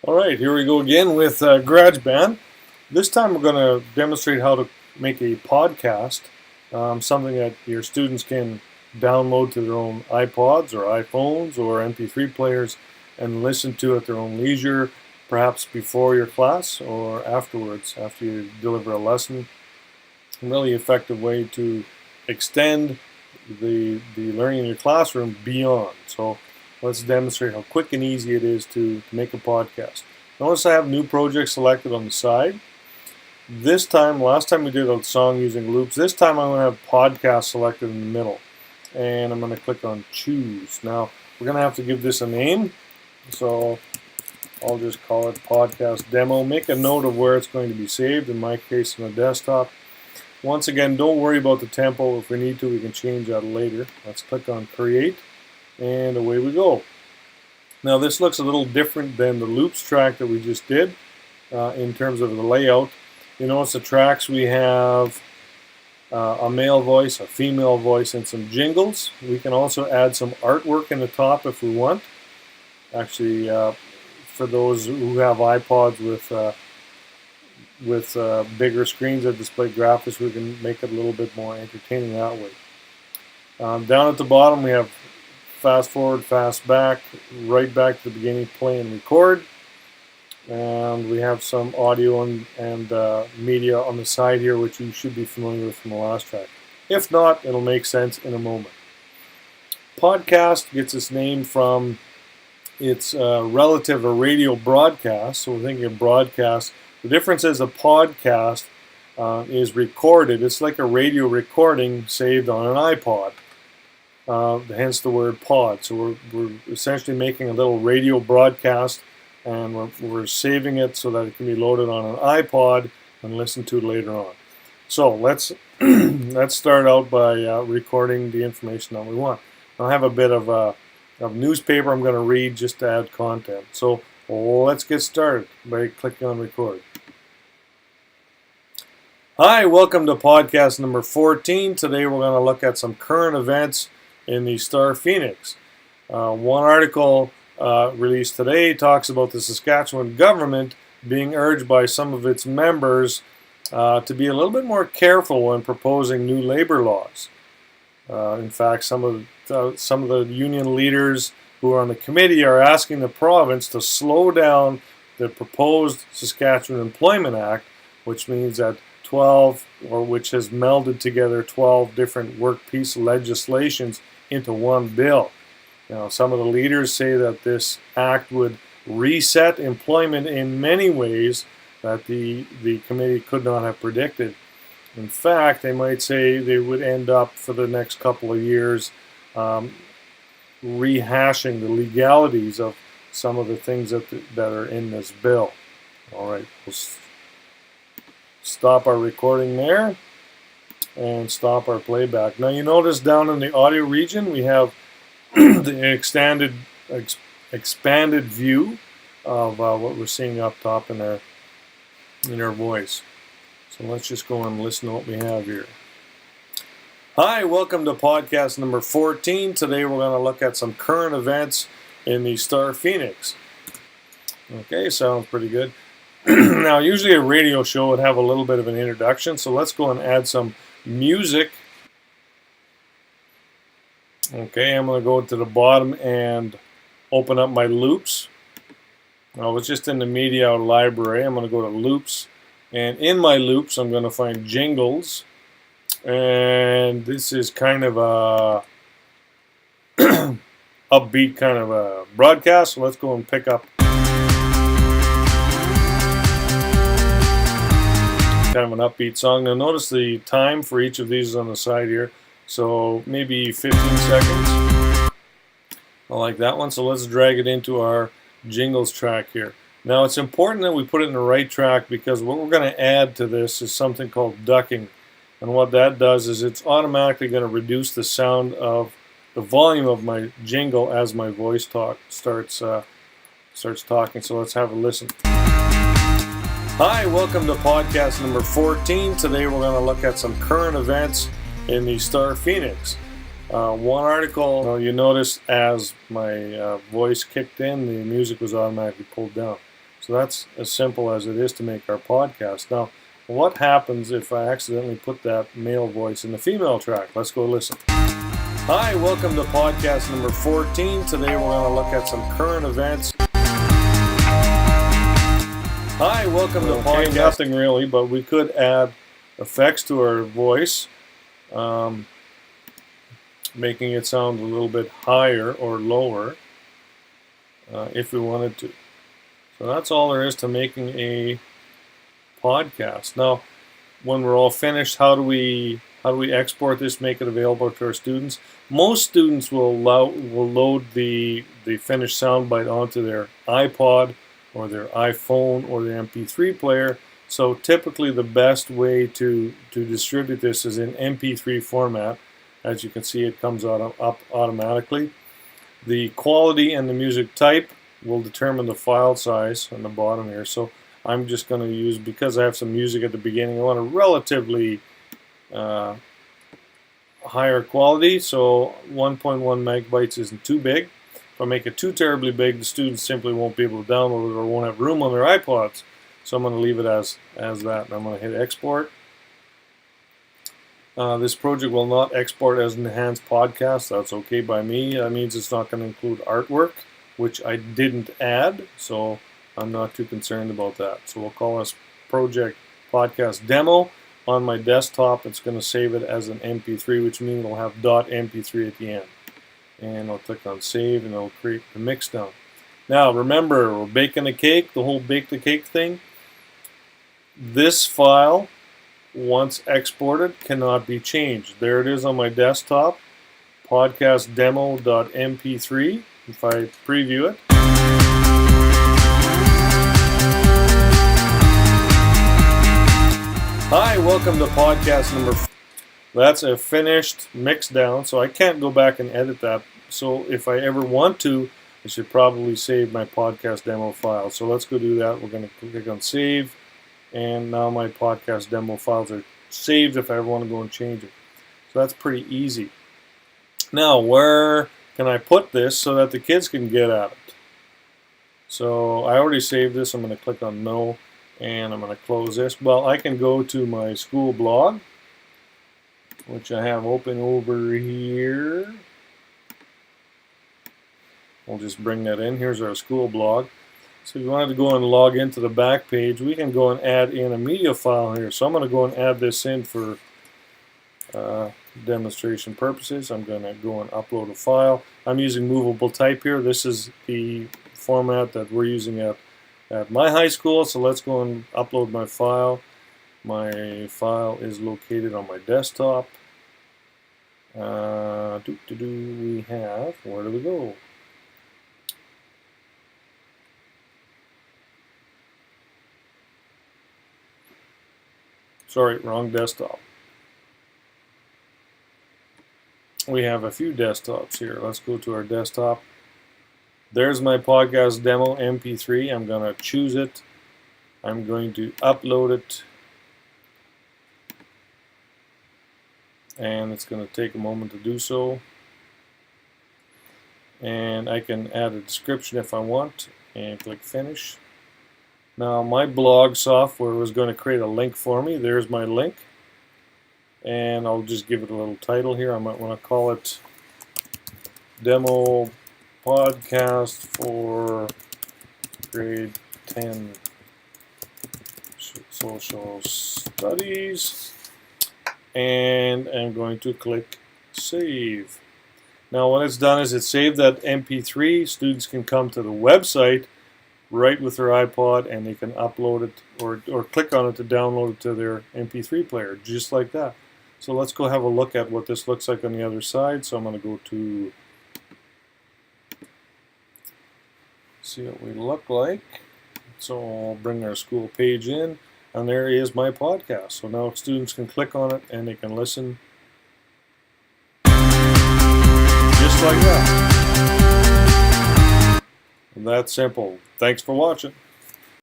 Alright, here we go again with GarageBand. This time we're going to demonstrate how to make a podcast, something that your students can download to their own iPods or iPhones or MP3 players and listen to at their own leisure, perhaps before your class or afterwards, after you deliver a lesson. A really effective way to extend the learning in your classroom beyond. So let's demonstrate how quick and easy it is to make a podcast. Notice I have new project selected on the side. This time, last time we did a song using loops. This time I'm going to have podcast selected in the middle. And I'm going to click on choose. Now, we're going to have to give this a name. So I'll just call it podcast demo. Make a note of where it's going to be saved, in my case on the desktop. Once again, don't worry about the tempo. If we need to, we can change that later. Let's click on create. And away we go. Now this looks a little different than the loops track that we just did in terms of the layout. You notice the tracks we have a male voice, a female voice, and some jingles. We can also add some artwork in the top if we want. Actually, for those who have iPods with bigger screens that display graphics, we can make it a little bit more entertaining that way. Down at the bottom we have fast forward, fast back, right back to the beginning, play and record. And we have some audio and media on the side here, which you should be familiar with from the last track. If not, it'll make sense in a moment. Podcast gets its name from its relative to radio broadcast. So we're thinking of broadcast. The difference is a podcast is recorded. It's like a radio recording saved on an iPod. Hence the word pod. So we're essentially making a little radio broadcast, and we're saving it so that it can be loaded on an iPod and listened to later on. So let's start out by recording the information that we want. I have a bit of newspaper I'm going to read just to add content. So let's get started by clicking on record. Hi, welcome to podcast number 14. Today we're going to look at some current events in the Star Phoenix. One article released today talks about the Saskatchewan government being urged by some of its members to be a little bit more careful when proposing new labor laws. In fact, some of the union leaders who are on the committee are asking the province to slow down the proposed Saskatchewan Employment Act, which means that which has melded together 12 different work piece legislations into one bill. Now, some of the leaders say that this act would reset employment in many ways that the committee could not have predicted. In fact, they might say they would end up for the next couple of years rehashing the legalities of some of the things that are in this bill. All right, we'll stop our recording there and stop our playback. Now you notice down in the audio region we have the expanded view of what we're seeing up top in our voice. So let's just go and listen to what we have here. Hi, welcome to podcast number 14. Today we're going to look at some current events in the Star Phoenix. Okay, sounds pretty good. Now, usually a radio show would have a little bit of an introduction, so let's go and add some music. Okay, I'm going to go to the bottom and open up my loops. I was just in the media library. I'm going to go to loops, and in my loops I'm going to find jingles, and this is kind of a upbeat kind of a broadcast, so let's go and pick up kind of an upbeat song. Now notice the time for each of these is on the side here, so maybe 15 seconds. I like that one, so let's drag it into our jingles track here. Now it's important that we put it in the right track, because what we're going to add to this is something called ducking, and what that does is it's automatically going to reduce the sound of the volume of my jingle as my voice starts talking. So let's have a listen. Hi, welcome to podcast number 14. Today we're going to look at some current events in the Star Phoenix. One article, you notice as my voice kicked in, the music was automatically pulled down. So that's as simple as it is to make our podcast. Now, what happens if I accidentally put that male voice in the female track? Let's go listen. Hi, welcome to podcast number 14. Today we're going to look at some current events. Hi, welcome to podcast. Nothing really, but we could add effects to our voice, making it sound a little bit higher or lower if we wanted to. So that's all there is to making a podcast. Now, when we're all finished, how do we export this, make it available to our students? Most students will load the finished soundbite onto their iPod or their iPhone or their MP3 player. So typically the best way to distribute this is in MP3 format. As you can see, it comes up automatically. The quality and the music type will determine the file size on the bottom here. So I'm just going to use, because I have some music at the beginning, I want a relatively higher quality, so 1.1 megabytes isn't too big. If I make it too terribly big, the students simply won't be able to download it or won't have room on their iPods. So I'm going to leave it as that, and I'm going to hit export. This project will not export as an enhanced podcast. That's okay by me. That means it's not going to include artwork, which I didn't add, so I'm not too concerned about that. So we'll call this project podcast demo. On my desktop, it's going to save it as an MP3, which means it'll have .mp3 at the end. And I'll click on save, and it'll create the mix down. Now remember, we're baking a cake, the whole bake the cake thing. This file, once exported, cannot be changed. There it is on my desktop, podcastdemo.mp3. If I preview it, hi, welcome to podcast number 4. That's a finished mix down, so I can't go back and edit that. So if I ever want to, I should probably save my podcast demo file. So let's go do that. We're going to click on save, and now my podcast demo files are saved if I ever want to go and change it. So that's pretty easy. Now, where can I put this so that the kids can get at it? So I already saved this. I'm going to click on no, and I'm going to close this. Well, I can go to my school blog, which I have open over here. We'll just bring that in. Here's our school blog. So if you wanted to go and log into the back page, we can go and add in a media file here. So I'm going to go and add this in for demonstration purposes. I'm going to go and upload a file. I'm using movable type here. This is the format that we're using at my high school. So let's go and upload my file. My file is located on my desktop. We have, where do we go? Sorry, wrong desktop. We have a few desktops here. Let's go to our desktop. There's my podcast demo MP3. I'm going to choose it. I'm going to upload it. And it's going to take a moment to do so. And I can add a description if I want, and click finish. Now my blog software was going to create a link for me. There's my link. And I'll just give it a little title here. I might want to call it Demo Podcast for Grade 10 Social Studies. And I'm going to click Save. Now what it's done is it saved that MP3. Students can come to the website right with their iPod, and they can upload it or click on it to download it to their MP3 player, just like that. So let's go have a look at what this looks like on the other side. So I'm going to go to see what we look like. So I'll bring our school page in, and there is my podcast. So now students can click on it and they can listen just like that. That's simple. Thanks for watching.